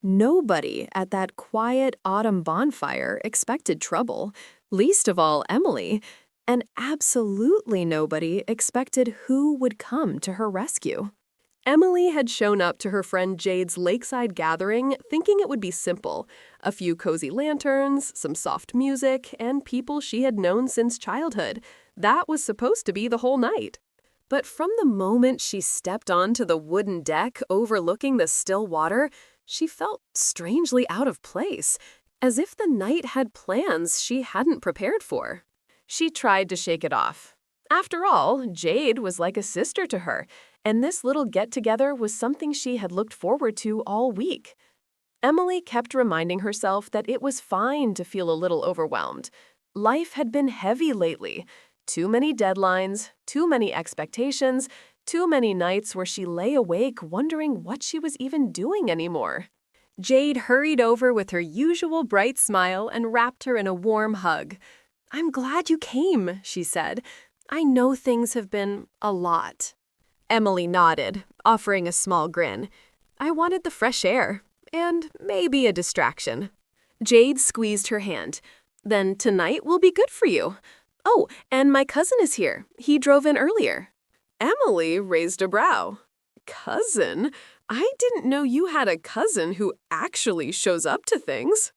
Nobody at that quiet autumn bonfire expected trouble, least of all Emily, and absolutely nobody expected who would come to her rescue. Emily had shown up to her friend Jade's lakeside gathering thinking it would be simple: a few cozy lanterns, some soft music, and people she had known since childhood. That was supposed to be the whole night. But from the moment she stepped onto the wooden deck overlooking the still water, she felt strangely out of place, as if the night had plans she hadn't prepared for. She tried to shake it off. After all, Jade was like a sister to her, and this little get-together was something she had looked forward to all week. Emily kept reminding herself that it was fine to feel a little overwhelmed. Life had been heavy lately. Too many deadlines, too many expectations, too many nights where she lay awake wondering what she was even doing anymore. Jade hurried over with her usual bright smile and wrapped her in a warm hug. "I'm glad you came," she said. "I know things have been a lot." Emily nodded, offering a small grin. "I wanted the fresh air, and maybe a distraction." Jade squeezed her hand. "Then tonight will be good for you. Oh, and my cousin is here. He drove in earlier." Emily raised a brow. "Cousin? I didn't know you had a cousin who actually shows up to things."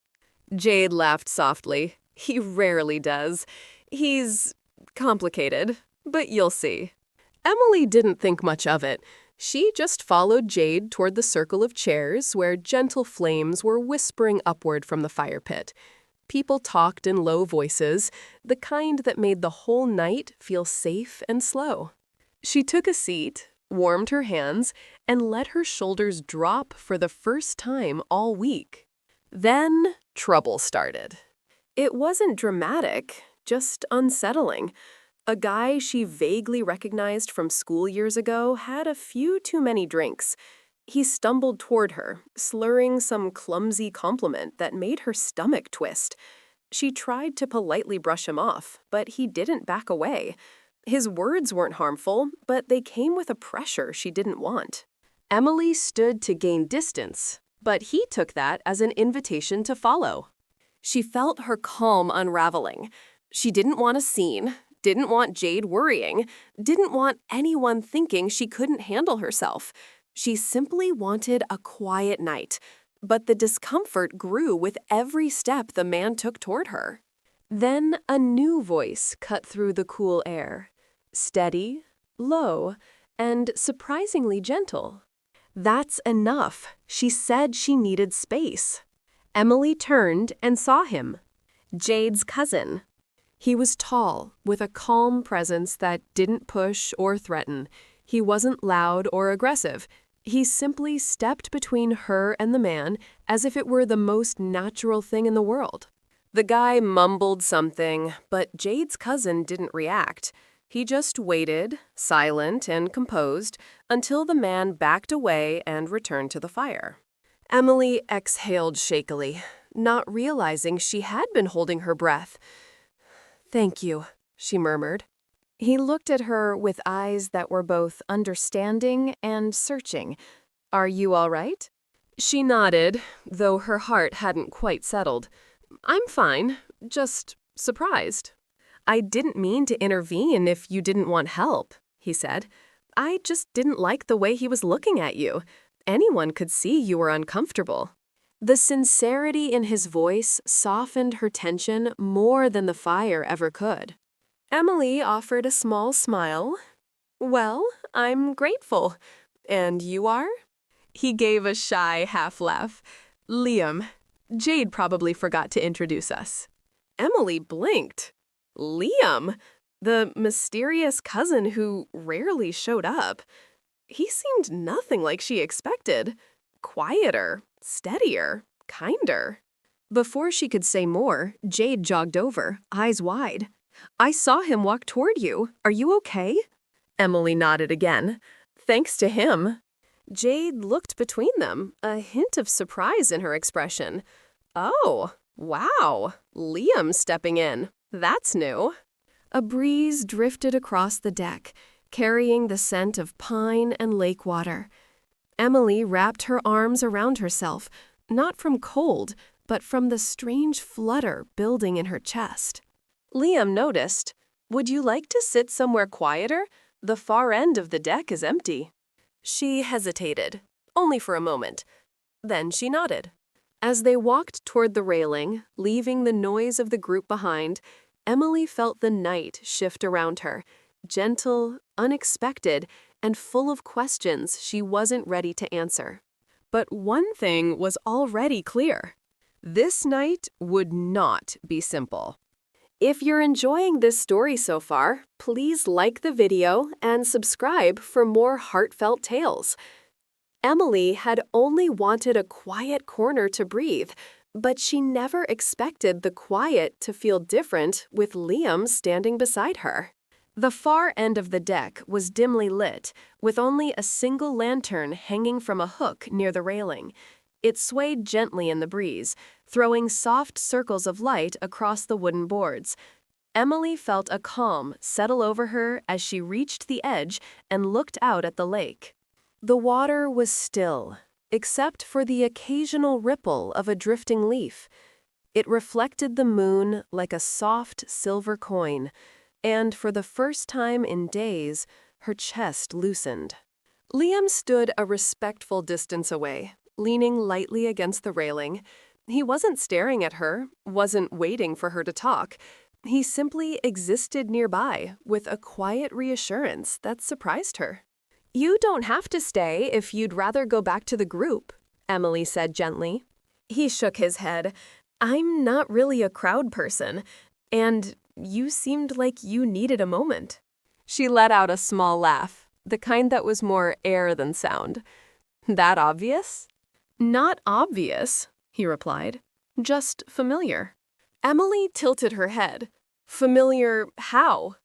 Jade laughed softly. "He rarely does. He's complicated, but you'll see." Emily didn't think much of it. She just followed Jade toward the circle of chairs where gentle flames were whispering upward from the fire pit. People talked in low voices, the kind that made the whole night feel safe and slow. She took a seat, warmed her hands, and let her shoulders drop for the first time all week. Then trouble started. It wasn't dramatic, just unsettling. A guy she vaguely recognized from school years ago had a few too many drinks. He stumbled toward her, slurring some clumsy compliment that made her stomach twist. She tried to politely brush him off, but he didn't back away. His words weren't harmful, but they came with a pressure she didn't want. Emily stood to gain distance, but he took that as an invitation to follow. She felt her calm unraveling. She didn't want a scene, didn't want Jade worrying, didn't want anyone thinking she couldn't handle herself. She simply wanted a quiet night, but the discomfort grew with every step the man took toward her. Then a new voice cut through the cool air, steady, low, and surprisingly gentle. "That's enough." She said she needed space. Emily turned and saw him. Jade's cousin. He was tall, with a calm presence that didn't push or threaten. He wasn't loud or aggressive. He simply stepped between her and the man as if it were the most natural thing in the world. The guy mumbled something, but Jade's cousin didn't react. He just waited, silent and composed, until the man backed away and returned to the fire. Emily exhaled shakily, not realizing she had been holding her breath. "Thank you," she murmured. He looked at her with eyes that were both understanding and searching. "Are you all right?" She nodded, though her heart hadn't quite settled. "I'm fine, just surprised." "I didn't mean to intervene if you didn't want help," he said. "I just didn't like the way he was looking at you. Anyone could see you were uncomfortable." The sincerity in his voice softened her tension more than the fire ever could. Emily offered a small smile. "Well, I'm grateful. And you are?" He gave a shy half-laugh. "Liam. Jade probably forgot to introduce us." Emily blinked. Liam? The mysterious cousin who rarely showed up. He seemed nothing like she expected. Quieter, steadier, kinder. Before she could say more, Jade jogged over, eyes wide. "I saw him walk toward you. Are you okay?" Emily nodded again. "Thanks to him." Jade looked between them, a hint of surprise in her expression. "Oh, wow, Liam stepping in. That's new." A breeze drifted across the deck, carrying the scent of pine and lake water. Emily wrapped her arms around herself, not from cold, but from the strange flutter building in her chest. Liam noticed, "Would you like to sit somewhere quieter? The far end of the deck is empty." She hesitated, only for a moment. Then she nodded. As they walked toward the railing, leaving the noise of the group behind, Emily felt the night shift around her, gentle, unexpected, and full of questions she wasn't ready to answer. But one thing was already clear. This night would not be simple. If you're enjoying this story so far, please like the video and subscribe for more heartfelt tales. Emily had only wanted a quiet corner to breathe, but she never expected the quiet to feel different with Liam standing beside her. The far end of the deck was dimly lit, with only a single lantern hanging from a hook near the railing. It swayed gently in the breeze, throwing soft circles of light across the wooden boards. Emily felt a calm settle over her as she reached the edge and looked out at the lake. The water was still, except for the occasional ripple of a drifting leaf. It reflected the moon like a soft silver coin, and for the first time in days, her chest loosened. Liam stood a respectful distance away, leaning lightly against the railing. He wasn't staring at her, wasn't waiting for her to talk. He simply existed nearby with a quiet reassurance that surprised her. "You don't have to stay if you'd rather go back to the group," Emily said gently. He shook his head. "I'm not really a crowd person, and you seemed like you needed a moment." She let out a small laugh, the kind that was more air than sound. "That obvious?" "Not obvious," he replied. "Just familiar." Emily tilted her head. "Familiar how?"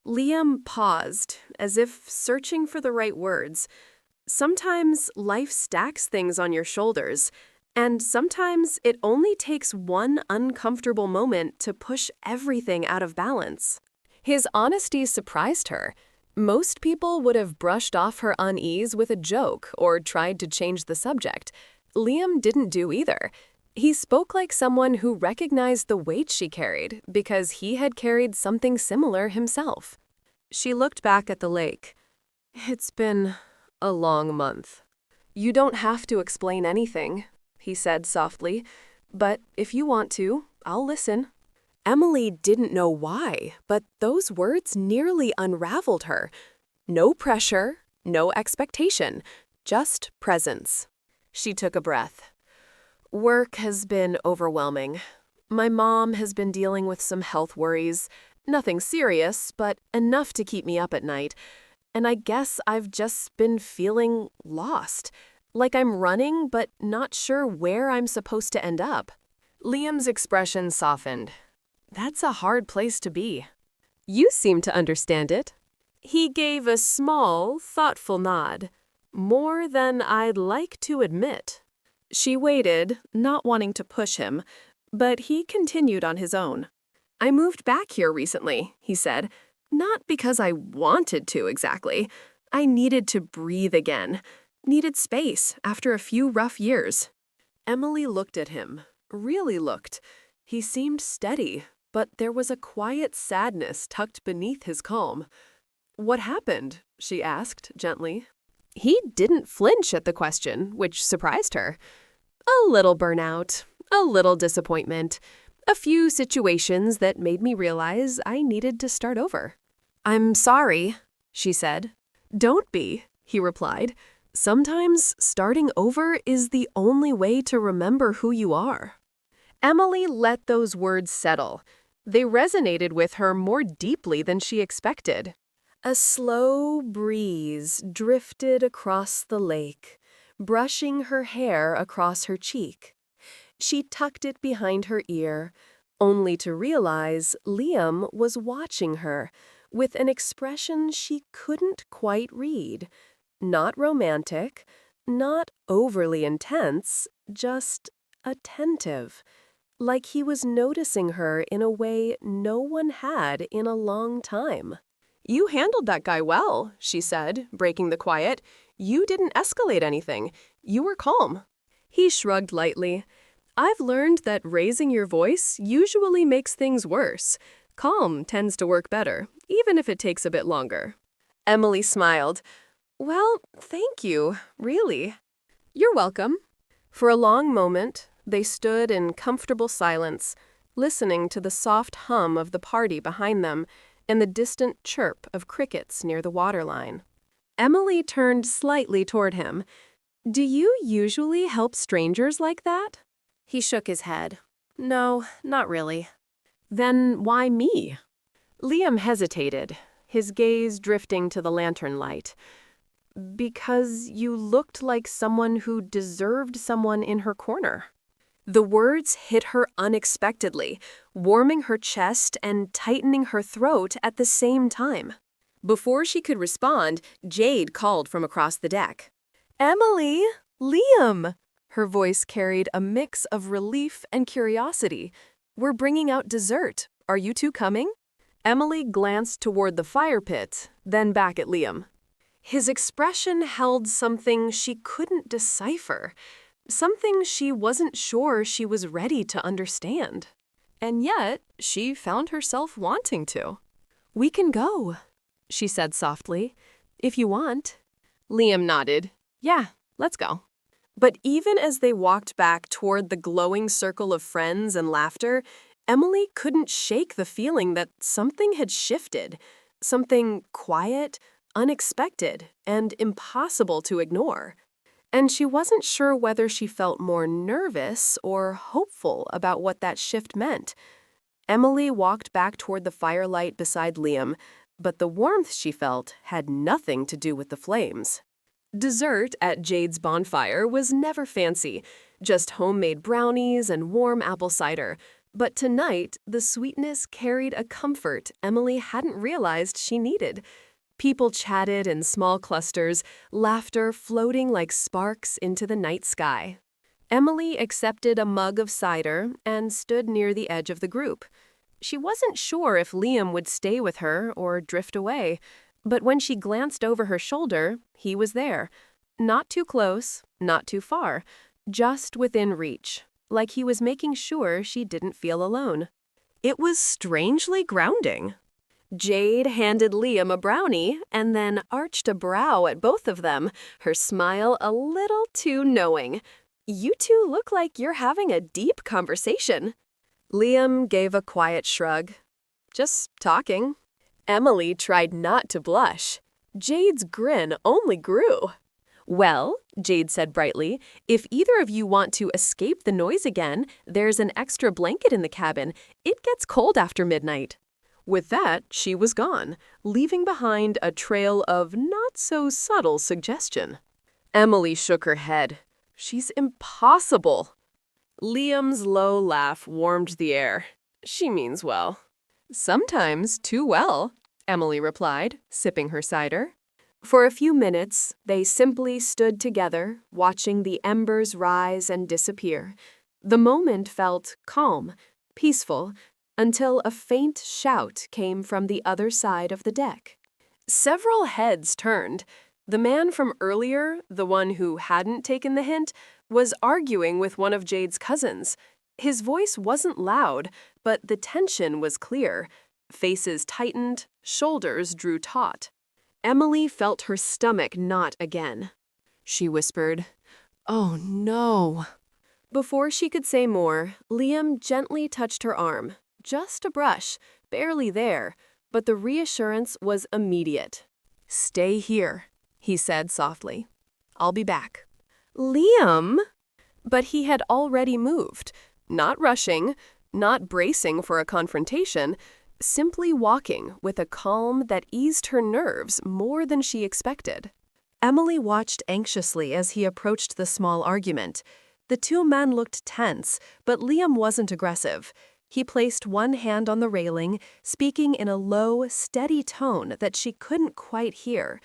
Liam paused, as if searching for the right words. Sometimes life stacks things on your shoulders, and sometimes it only takes one uncomfortable moment to push everything out of balance. His honesty surprised her. Most people would have brushed off her unease with a joke or tried to change the subject. Liam didn't do either. He spoke like someone who recognized the weight she carried because he had carried something similar himself. She looked back at the lake. "It's been a long month." "You don't have to explain anything," he said softly, "but if you want to, I'll listen." Emily didn't know why, but those words nearly unraveled her. No pressure, no expectation, just presence. She took a breath. "Work has been overwhelming. My mom has been dealing with some health worries. Nothing serious, but enough to keep me up at night. And I guess I've just been feeling lost. Like I'm running, but not sure where I'm supposed to end up." Liam's expression softened. "That's a hard place to be." "You seem to understand it." He gave a small, thoughtful nod. "More than I'd like to admit." She waited, not wanting to push him, but he continued on his own. "I moved back here recently," he said. "Not because I wanted to exactly. I needed to breathe again. Needed space after a few rough years." Emily looked at him, really looked. He seemed steady, but there was a quiet sadness tucked beneath his calm. "What happened?" she asked gently. He didn't flinch at the question, which surprised her. "A little burnout, a little disappointment, a few situations that made me realize I needed to start over." "I'm sorry," she said. "Don't be," he replied. "Sometimes starting over is the only way to remember who you are." Emily let those words settle. They resonated with her more deeply than she expected. A slow breeze drifted across the lake, brushing her hair across her cheek. She tucked it behind her ear, only to realize Liam was watching her with an expression she couldn't quite read. Not romantic, not overly intense, just attentive, like he was noticing her in a way no one had in a long time. "You handled that guy well," she said, breaking the quiet. "You didn't escalate anything. You were calm." He shrugged lightly. I've learned that raising your voice usually makes things worse. Calm tends to work better, even if it takes a bit longer. Emily smiled. Well, thank you, really. You're welcome. For a long moment, they stood in comfortable silence, listening to the soft hum of the party behind them and the distant chirp of crickets near the waterline. Emily turned slightly toward him. Do you usually help strangers like that? He shook his head. No, not really. Then why me? Liam hesitated, his gaze drifting to the lantern light. Because you looked like someone who deserved someone in her corner. The words hit her unexpectedly, warming her chest and tightening her throat at the same time. Before she could respond, Jade called from across the deck. Emily! Liam! Her voice carried a mix of relief and curiosity. We're bringing out dessert. Are you two coming? Emily glanced toward the fire pit, then back at Liam. His expression held something she couldn't decipher, something she wasn't sure she was ready to understand. And yet, she found herself wanting to. We can go, she said softly, if you want. Liam nodded. Yeah, let's go. But even as they walked back toward the glowing circle of friends and laughter, Emily couldn't shake the feeling that something had shifted, something quiet, unexpected, and impossible to ignore. And she wasn't sure whether she felt more nervous or hopeful about what that shift meant. Emily walked back toward the firelight beside Liam, but the warmth she felt had nothing to do with the flames. Dessert at Jade's bonfire was never fancy, just homemade brownies and warm apple cider. But tonight, the sweetness carried a comfort Emily hadn't realized she needed. People chatted in small clusters, laughter floating like sparks into the night sky. Emily accepted a mug of cider and stood near the edge of the group. She wasn't sure if Liam would stay with her or drift away, but when she glanced over her shoulder, he was there. Not too close, not too far, just within reach, like he was making sure she didn't feel alone. It was strangely grounding. Jade handed Liam a brownie and then arched a brow at both of them, her smile a little too knowing. You two look like you're having a deep conversation. Liam gave a quiet shrug. Just talking. Emily tried not to blush. Jade's grin only grew. Well, Jade said brightly, if either of you want to escape the noise again, there's an extra blanket in the cabin. It gets cold after midnight. With that, she was gone, leaving behind a trail of not-so-subtle suggestion. Emily shook her head. She's impossible. Liam's low laugh warmed the air. She means well. Sometimes too well, Emily replied, sipping her cider. For a few minutes, they simply stood together, watching the embers rise and disappear. The moment felt calm, peaceful, until a faint shout came from the other side of the deck. Several heads turned. The man from earlier, the one who hadn't taken the hint, was arguing with one of Jade's cousins. His voice wasn't loud, but the tension was clear. Faces tightened, shoulders drew taut. Emily felt her stomach knot again. She whispered, "Oh no." Before she could say more, Liam gently touched her arm. Just a brush, barely there, but the reassurance was immediate. "Stay here," he said softly. "I'll be back." Liam! But he had already moved, not rushing, not bracing for a confrontation, simply walking with a calm that eased her nerves more than she expected. Emily watched anxiously as he approached the small argument. The two men looked tense, but Liam wasn't aggressive. He placed one hand on the railing, speaking in a low, steady tone that she couldn't quite hear.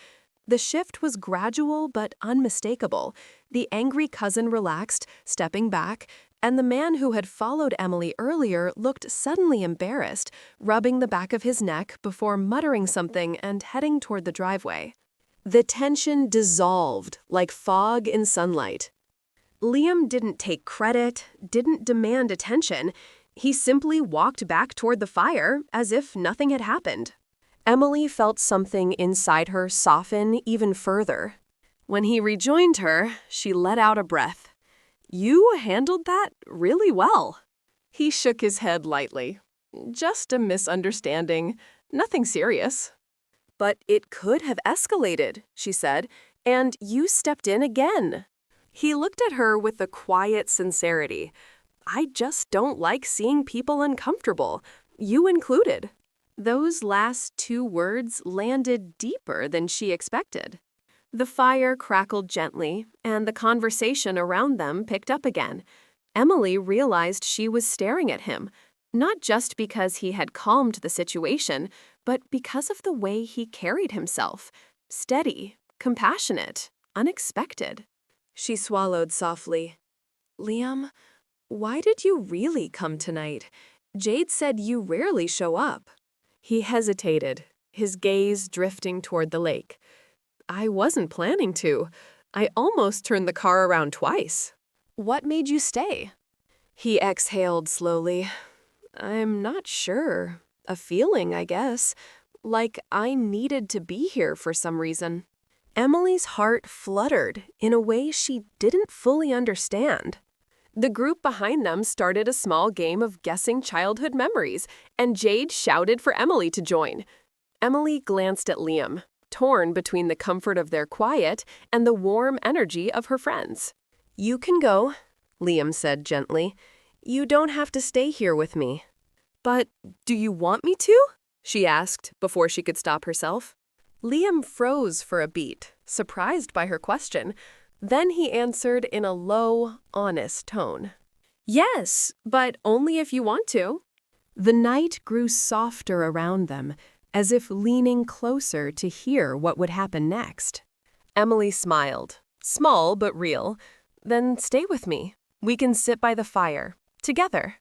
The shift was gradual but unmistakable. The angry cousin relaxed, stepping back, and the man who had followed Emily earlier looked suddenly embarrassed, rubbing the back of his neck before muttering something and heading toward the driveway. The tension dissolved like fog in sunlight. Liam didn't take credit, didn't demand attention. He simply walked back toward the fire as if nothing had happened. Emily felt something inside her soften even further. When he rejoined her, she let out a breath. "You handled that really well." He shook his head lightly. "Just a misunderstanding, nothing serious." "But it could have escalated," she said, "and you stepped in again." He looked at her with a quiet sincerity. "I just don't like seeing people uncomfortable, you included." Those last two words landed deeper than she expected. The fire crackled gently, and the conversation around them picked up again. Emily realized she was staring at him, not just because he had calmed the situation, but because of the way he carried himself. Steady, compassionate, unexpected. She swallowed softly. "Liam, why did you really come tonight? Jade said you rarely show up." He hesitated, his gaze drifting toward the lake. "I wasn't planning to. I almost turned the car around twice." "What made you stay?" He exhaled slowly. "I'm not sure. A feeling, I guess. Like I needed to be here for some reason." Emily's heart fluttered in a way she didn't fully understand. The group behind them started a small game of guessing childhood memories, and Jade shouted for Emily to join. Emily glanced at Liam, torn between the comfort of their quiet and the warm energy of her friends. "You can go," Liam said gently. "You don't have to stay here with me." "But do you want me to?" she asked before she could stop herself. Liam froze for a beat, surprised by her question. Then he answered in a low, honest tone. "Yes, but only if you want to." The night grew softer around them, as if leaning closer to hear what would happen next. Emily smiled, small but real. "Then stay with me. We can sit by the fire, together."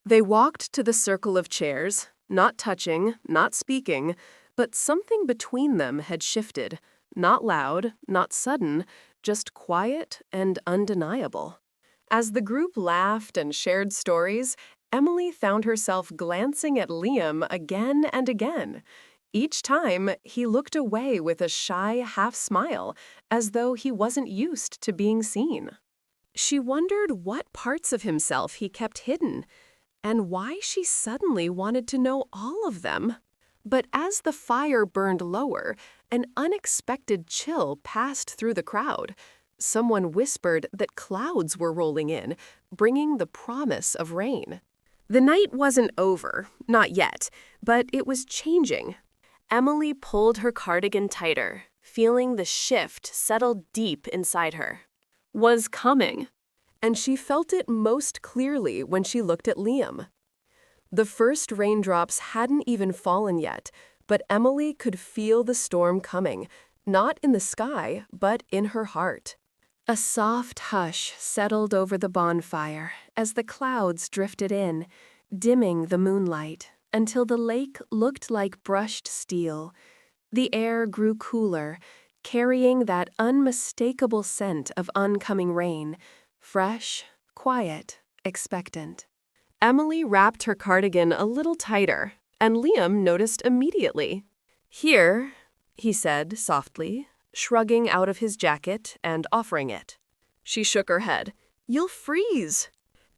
They walked to the circle of chairs, not touching, not speaking, but something between them had shifted, not loud, not sudden, just quiet and undeniable. As the group laughed and shared stories, Emily found herself glancing at Liam again and again. Each time, he looked away with a shy half-smile, as though he wasn't used to being seen. She wondered what parts of himself he kept hidden, and why she suddenly wanted to know all of them. But as the fire burned lower, an unexpected chill passed through the crowd. Someone whispered that clouds were rolling in, bringing the promise of rain. The night wasn't over, not yet, but it was changing. Emily pulled her cardigan tighter, feeling the shift settle deep inside her. Was coming, and she felt it most clearly when she looked at Liam. The first raindrops hadn't even fallen yet, but Emily could feel the storm coming, not in the sky, but in her heart. A soft hush settled over the bonfire as the clouds drifted in, dimming the moonlight until the lake looked like brushed steel. The air grew cooler, carrying that unmistakable scent of oncoming rain, fresh, quiet, expectant. Emily wrapped her cardigan a little tighter, and Liam noticed immediately. "Here," he said softly, shrugging out of his jacket and offering it. She shook her head. "You'll freeze."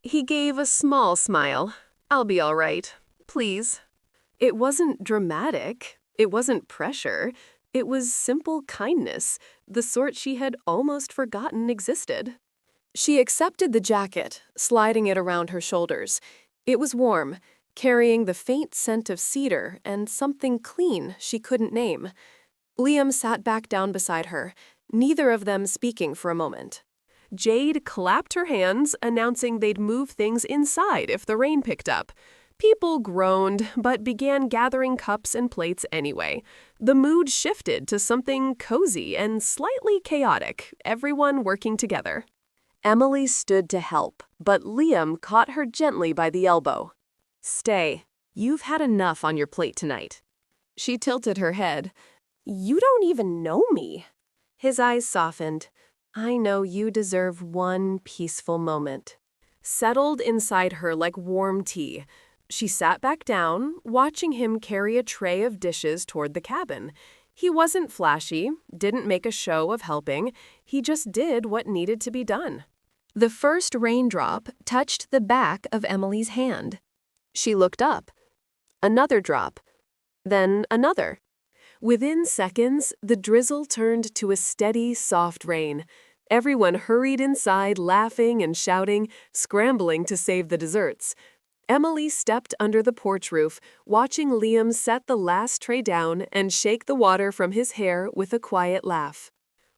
He gave a small smile. "I'll be all right. Please." It wasn't dramatic. It wasn't pressure. It was simple kindness, the sort she had almost forgotten existed. She accepted the jacket, sliding it around her shoulders. It was warm, carrying the faint scent of cedar and something clean she couldn't name. Liam sat back down beside her, neither of them speaking for a moment. Jade clapped her hands, announcing they'd move things inside if the rain picked up. People groaned, but began gathering cups and plates anyway. The mood shifted to something cozy and slightly chaotic, everyone working together. Emily stood to help, but Liam caught her gently by the elbow. "Stay. You've had enough on your plate tonight." She tilted her head. "You don't even know me." His eyes softened. I know you deserve one peaceful moment. Settled inside her like warm tea, she sat back down, watching him carry a tray of dishes toward the cabin. He wasn't flashy, didn't make a show of helping, he just did what needed to be done. The first raindrop touched the back of Emily's hand. She looked up. Another drop. Then another. Within seconds, the drizzle turned to a steady, soft rain. Everyone hurried inside, laughing and shouting, scrambling to save the desserts. Emily stepped under the porch roof, watching Liam set the last tray down and shake the water from his hair with a quiet laugh.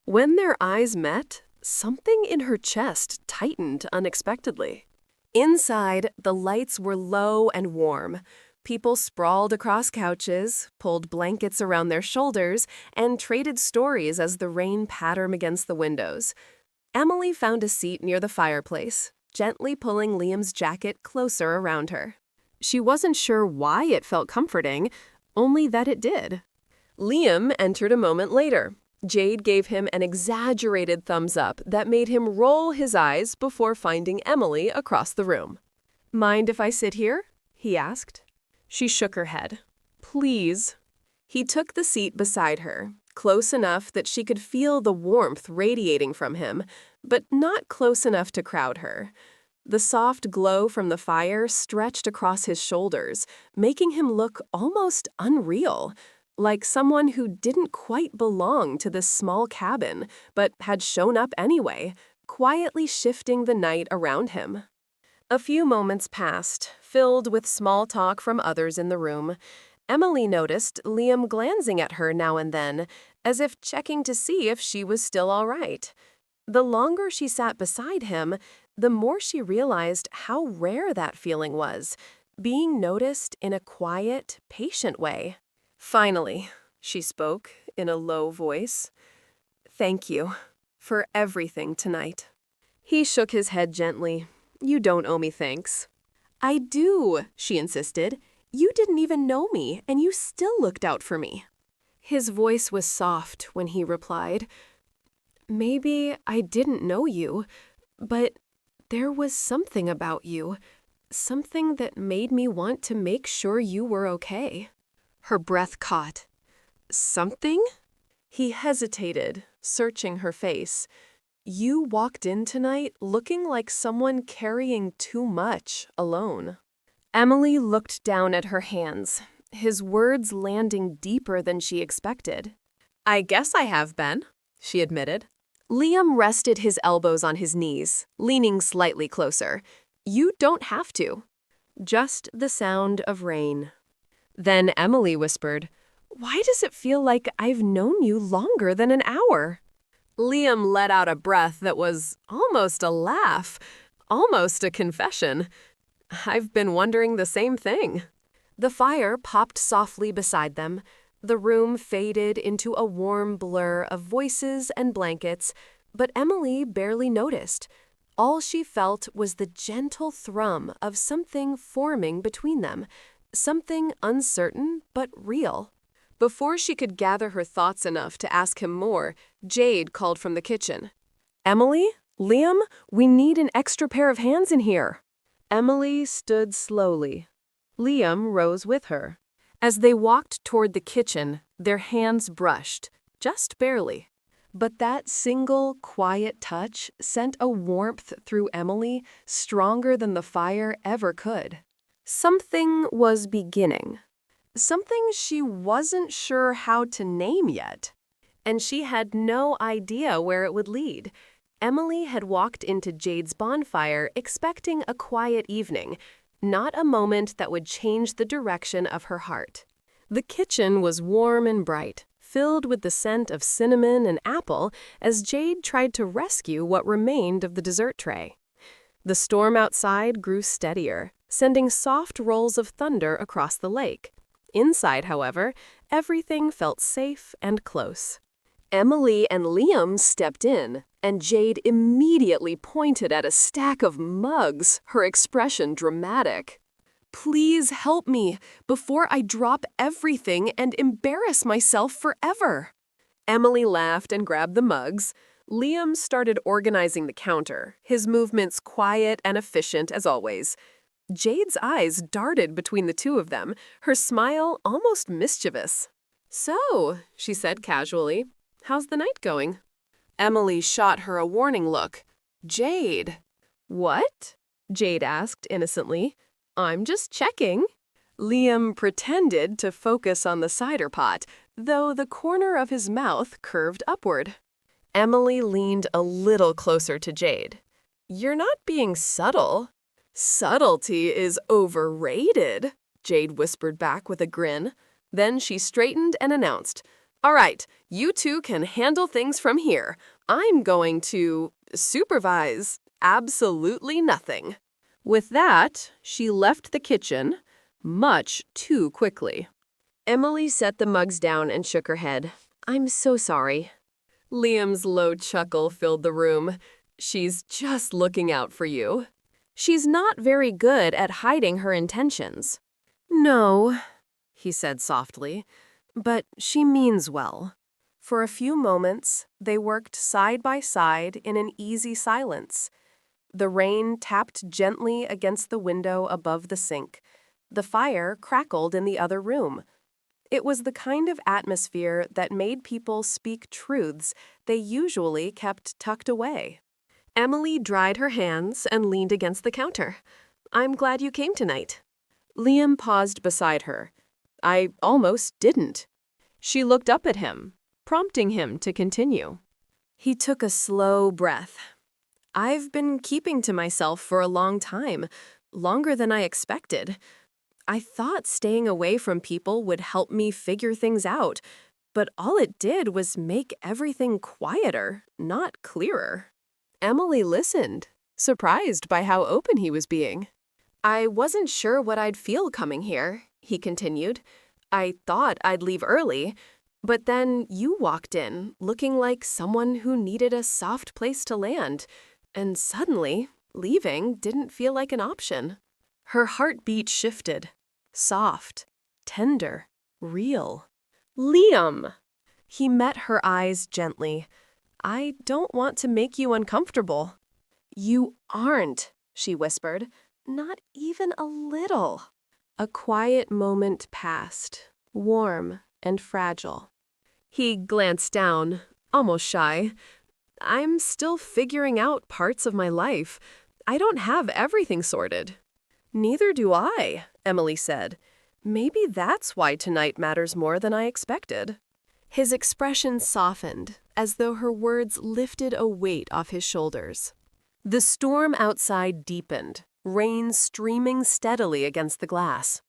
When their eyes met, something in her chest tightened unexpectedly. Inside, the lights were low and warm. People sprawled across couches, pulled blankets around their shoulders, and traded stories as the rain pattered against the windows. Emily found a seat near the fireplace, gently pulling Liam's jacket closer around her. She wasn't sure why it felt comforting, only that it did. Liam entered a moment later. Jade gave him an exaggerated thumbs up that made him roll his eyes before finding Emily across the room. "Mind if I sit here?" he asked. She shook her head. "Please." He took the seat beside her, close enough that she could feel the warmth radiating from him, but not close enough to crowd her. The soft glow from the fire stretched across his shoulders, making him look almost unreal, like someone who didn't quite belong to this small cabin, but had shown up anyway, quietly shifting the night around him. A few moments passed, filled with small talk from others in the room. Emily noticed Liam glancing at her now and then, as if checking to see if she was still all right. The longer she sat beside him, the more she realized how rare that feeling was, being noticed in a quiet, patient way. "Finally," she spoke in a low voice. "Thank you for everything tonight." He shook his head gently. "You don't owe me thanks." "I do," she insisted. "You didn't even know me, and you still looked out for me." His voice was soft when he replied, "Maybe I didn't know you, but there was something about you, something that made me want to make sure you were okay." Her breath caught. "Something?" He hesitated, searching her face. "You walked in tonight looking like someone carrying too much alone." Emily looked down at her hands, his words landing deeper than she expected. "I guess I have been," she admitted. Liam rested his elbows on his knees, leaning slightly closer. "You don't have to." Just the sound of rain. Then Emily whispered, "Why does it feel like I've known you longer than an hour?" Liam let out a breath that was almost a laugh, almost a confession. "I've been wondering the same thing." The fire popped softly beside them. The room faded into a warm blur of voices and blankets, but Emily barely noticed. All she felt was the gentle thrum of something forming between them, something uncertain but real. Before she could gather her thoughts enough to ask him more, Jade called from the kitchen. "Emily? Liam? We need an extra pair of hands in here." Emily stood slowly. Liam rose with her. As they walked toward the kitchen, their hands brushed, just barely. But that single, quiet touch sent a warmth through Emily stronger than the fire ever could. Something was beginning. Something she wasn't sure how to name yet. And she had no idea where it would lead. Emily had walked into Jade's bonfire expecting a quiet evening, not a moment that would change the direction of her heart. The kitchen was warm and bright, filled with the scent of cinnamon and apple as Jade tried to rescue what remained of the dessert tray. The storm outside grew steadier, sending soft rolls of thunder across the lake. Inside, however, everything felt safe and close. Emily and Liam stepped in, and Jade immediately pointed at a stack of mugs, her expression dramatic. "Please help me before I drop everything and embarrass myself forever." Emily laughed and grabbed the mugs. Liam started organizing the counter, his movements quiet and efficient as always. Jade's eyes darted between the two of them, her smile almost mischievous. "So," she said casually, "how's the night going?" Emily shot her a warning look. "Jade." "What?" Jade asked innocently. "I'm just checking." Liam pretended to focus on the cider pot, though the corner of his mouth curved upward. Emily leaned a little closer to Jade. "You're not being subtle." "Subtlety is overrated," Jade whispered back with a grin. Then she straightened and announced, "All right, you two can handle things from here. I'm going to supervise absolutely nothing." With that, she left the kitchen, much too quickly. Emily set the mugs down and shook her head. "I'm so sorry." Liam's low chuckle filled the room. "She's just looking out for you." "She's not very good at hiding her intentions." "No," he said softly, "but she means well." For a few moments, they worked side by side in an easy silence. The rain tapped gently against the window above the sink. The fire crackled in the other room. It was the kind of atmosphere that made people speak truths they usually kept tucked away. Emily dried her hands and leaned against the counter. "I'm glad you came tonight." Liam paused beside her. "I almost didn't." She looked up at him, prompting him to continue. He took a slow breath. "I've been keeping to myself for a long time, longer than I expected. I thought staying away from people would help me figure things out, but all it did was make everything quieter, not clearer." Emily listened, surprised by how open he was being. "I wasn't sure what I'd feel coming here," he continued. "I thought I'd leave early, but then you walked in, looking like someone who needed a soft place to land, and suddenly, leaving didn't feel like an option." Her heartbeat shifted. Soft, tender, real. "Liam!" He met her eyes gently. "I don't want to make you uncomfortable." "You aren't," she whispered. "Not even a little." A quiet moment passed, warm and fragile. He glanced down, almost shy. "I'm still figuring out parts of my life. I don't have everything sorted." "Neither do I," Emily said. "Maybe that's why tonight matters more than I expected." His expression softened, as though her words lifted a weight off his shoulders. The storm outside deepened, rain streaming steadily against the glass.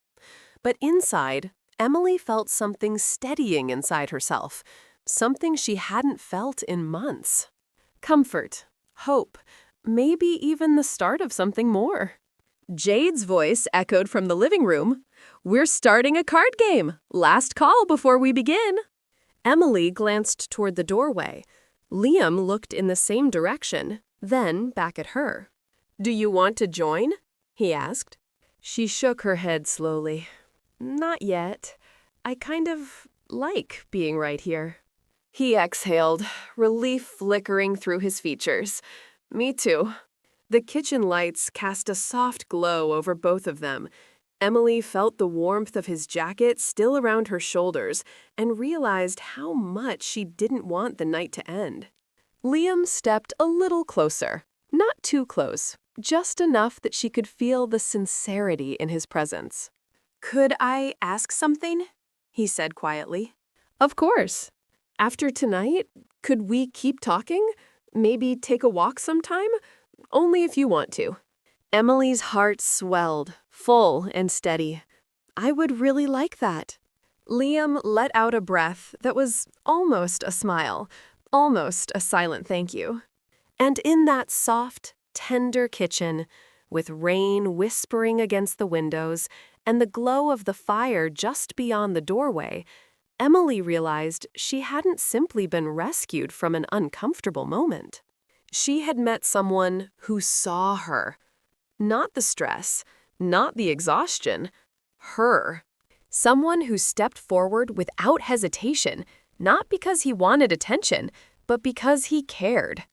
But inside, Emily felt something steadying inside herself, something she hadn't felt in months. Comfort, hope, maybe even the start of something more. Jade's voice echoed from the living room. "We're starting a card game. Last call before we begin." Emily glanced toward the doorway. Liam looked in the same direction, then back at her. "Do you want to join?" he asked. She shook her head slowly. "Not yet. I kind of like being right here." He exhaled, relief flickering through his features. "Me too." The kitchen lights cast a soft glow over both of them. Emily felt the warmth of his jacket still around her shoulders and realized how much she didn't want the night to end. Liam stepped a little closer, not too close, just enough that she could feel the sincerity in his presence. "Could I ask something?" he said quietly. "Of course. After tonight, could we keep talking? Maybe take a walk sometime? Only if you want to." Emily's heart swelled, full and steady. "I would really like that." Liam let out a breath that was almost a smile, almost a silent thank you. And in that soft, tender kitchen, with rain whispering against the windows and the glow of the fire just beyond the doorway, Emily realized she hadn't simply been rescued from an uncomfortable moment. She had met someone who saw her. Not the stress, not the exhaustion, her. Someone who stepped forward without hesitation, not because he wanted attention, but because he cared.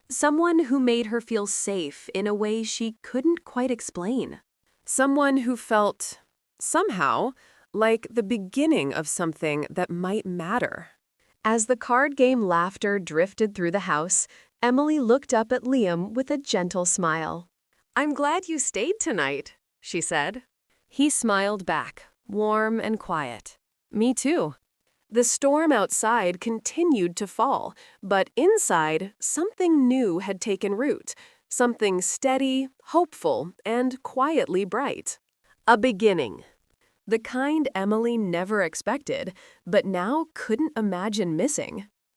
Someone who made her feel safe in a way she couldn't quite explain. Someone who felt, somehow, like the beginning of something that might matter. As the card game laughter drifted through the house, Emily looked up at Liam with a gentle smile. "I'm glad you stayed tonight," she said. He smiled back, warm and quiet. "Me too." The storm outside continued to fall, but inside, something new had taken root, something steady, hopeful, and quietly bright. A beginning. The kind Emily never expected, but now couldn't imagine missing.